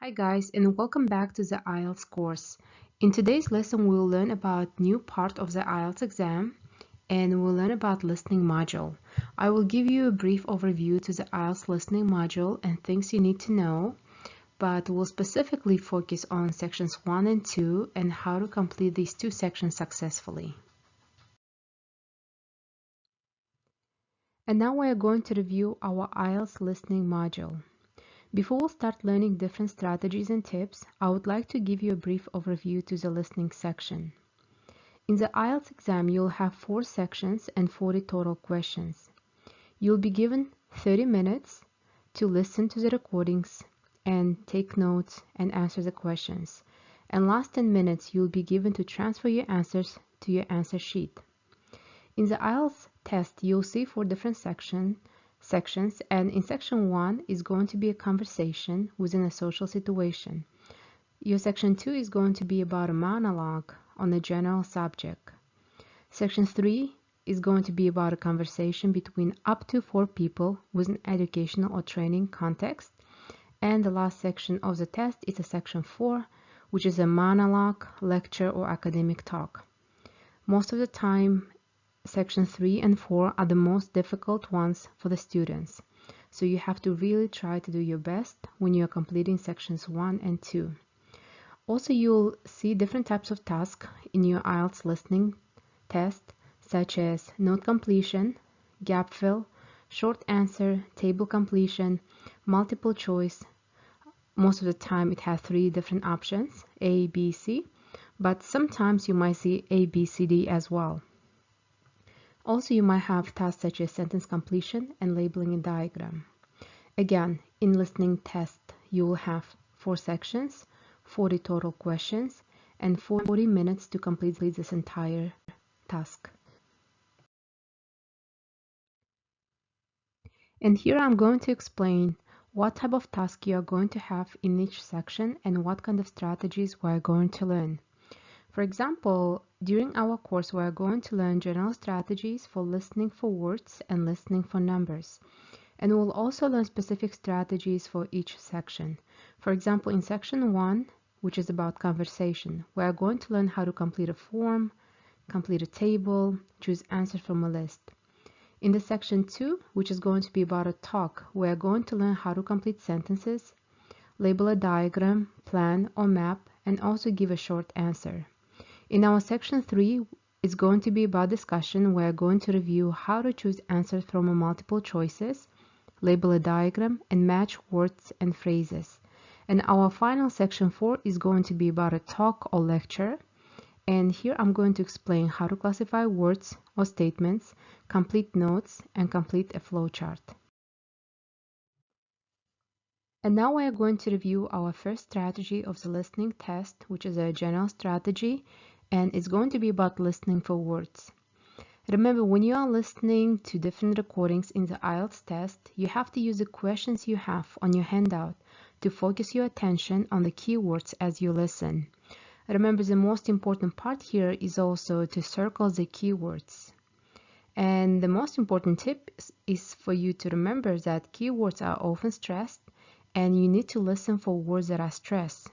Hi guys, and welcome back to the IELTS course. In today's lesson we'll learn about new part of the IELTS exam and we'll learn about listening module. I will give you a brief overview to the IELTS listening module and things you need to know, but we'll specifically focus on sections 1 and 2 and how to complete these two sections successfully. And now we are going to review our IELTS listening module. Before we start learning different strategies and tips, I would like to give you a brief overview to the listening section. In the IELTS exam, you'll have 4 sections and 40 total questions. You'll be given 30 minutes to listen to the recordings and take notes and answer the questions. And last 10 minutes, you'll be given to transfer your answers to your answer sheet. In the IELTS test, you'll see 4 different sections, and in section 1 is going to be a conversation within a social situation. Your section 2 is going to be about a monologue on a general subject. Section 3 is going to be about a conversation between up to 4 people with an educational or training context. And the last section of the test is a section 4, which is a monologue, lecture, or academic talk. Most of the time, Section 3 and 4 are the most difficult ones for the students, so you have to really try to do your best when you are completing sections 1 and 2. Also, you'll see different types of tasks in your IELTS listening test, such as note completion, gap fill, short answer, table completion, multiple choice. Most of the time it has 3 different options, A, B, C, but sometimes you might see A, B, C, D as well. Also, you might have tasks such as sentence completion and labeling a diagram. Again, in listening test, you will have 4 sections, 40 total questions, and 40 minutes to complete this entire task. And here I'm going to explain what type of task you are going to have in each section and what kind of strategies we are going to learn. For example, during our course, we are going to learn general strategies for listening for words and listening for numbers. And we'll also learn specific strategies for each section. For example, in section 1, which is about conversation, we are going to learn how to complete a form, complete a table, choose answers from a list. In the section 2, which is going to be about a talk, we are going to learn how to complete sentences, label a diagram, plan or map, and also give a short answer. In our section 3, it's going to be about discussion. We are going to review how to choose answers from a multiple choices, label a diagram, and match words and phrases. And our final section 4 is going to be about a talk or lecture. And here I'm going to explain how to classify words or statements, complete notes, and complete a flowchart. And now we are going to review our first strategy of the listening test, which is a general strategy, and it's going to be about listening for words. Remember, when you are listening to different recordings in the IELTS test, you have to use the questions you have on your handout to focus your attention on the keywords as you listen. Remember, the most important part here is also to circle the keywords. And the most important tip is for you to remember that keywords are often stressed, and you need to listen for words that are stressed.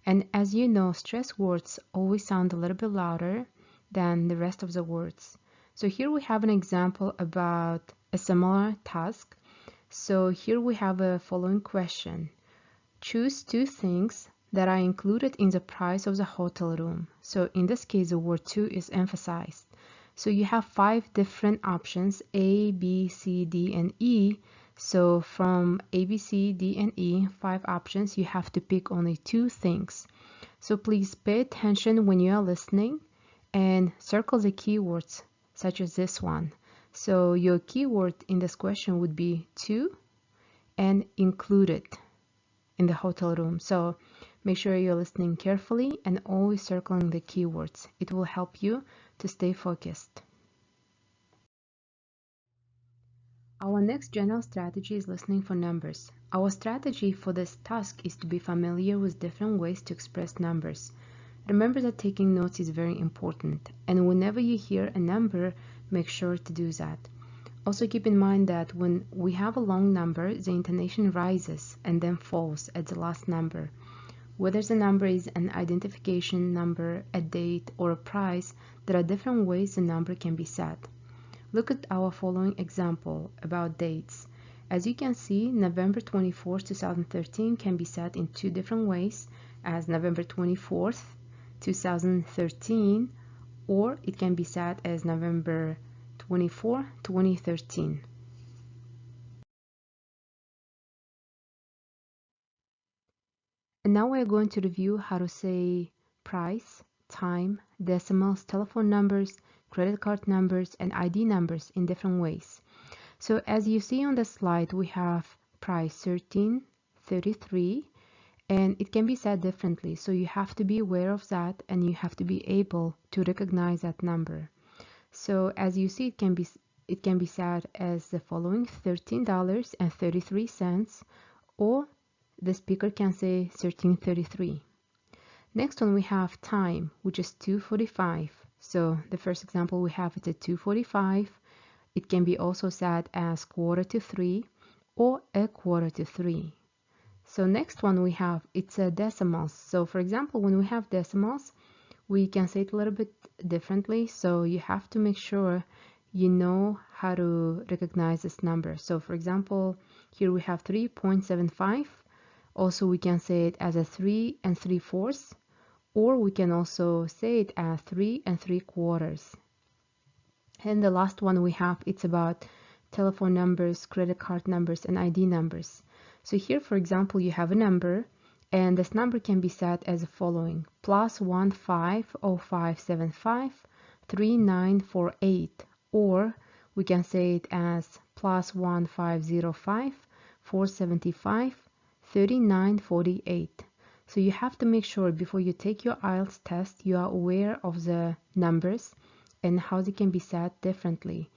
And as you know, stress words always sound a little bit louder than the rest of the words. So here we have an example about a similar task. So here we have a following question. Choose 2 things that are included in the price of the hotel room. So in this case, the word 2 is emphasized. So you have 5 different options, A, B, C, D, and E. So from A, B, C, D, and E, 5 options, you have to pick only 2 things. So please pay attention when you are listening and circle the keywords such as this one. So your keyword in this question would be 2 and included in the hotel room. So make sure you're listening carefully and always circling the keywords. It will help you to stay focused. Our next general strategy is listening for numbers. Our strategy for this task is to be familiar with different ways to express numbers. Remember that taking notes is very important, and whenever you hear a number, make sure to do that. Also keep in mind that when we have a long number, the intonation rises and then falls at the last number. Whether the number is an identification number, a date, or a price, there are different ways the number can be said. Look at our following example about dates. As you can see, November 24th, 2013 can be said in two different ways, as November 24th, 2013, or it can be said as November 24, 2013. And now we're going to review how to say price, time, decimals, telephone numbers, credit card numbers, and ID numbers in different ways. So as you see on the slide, we have price 1333, and it can be said differently. So you have to be aware of that, and you have to be able to recognize that number. So as you see, it can be said as the following: $13.33, or the speaker can say 1333. Next one we have time, which is 2:45. So the first example we have is at 2:45. It can be also said as 2:45 or 2:45. So next one we have, it's a decimals. So for example, when we have decimals, we can say it a little bit differently. So you have to make sure you know how to recognize this number. So for example, here we have 3.75. Also, we can say it as a 3 3/4, or we can also say it as 3 3/4. And the last one we have, it's about telephone numbers, credit card numbers, and ID numbers. So here, for example, you have a number, and this number can be said as the following: +15057539948, or we can say it as +15054753948. So you have to make sure before you take your IELTS test, you are aware of the numbers and how they can be said differently.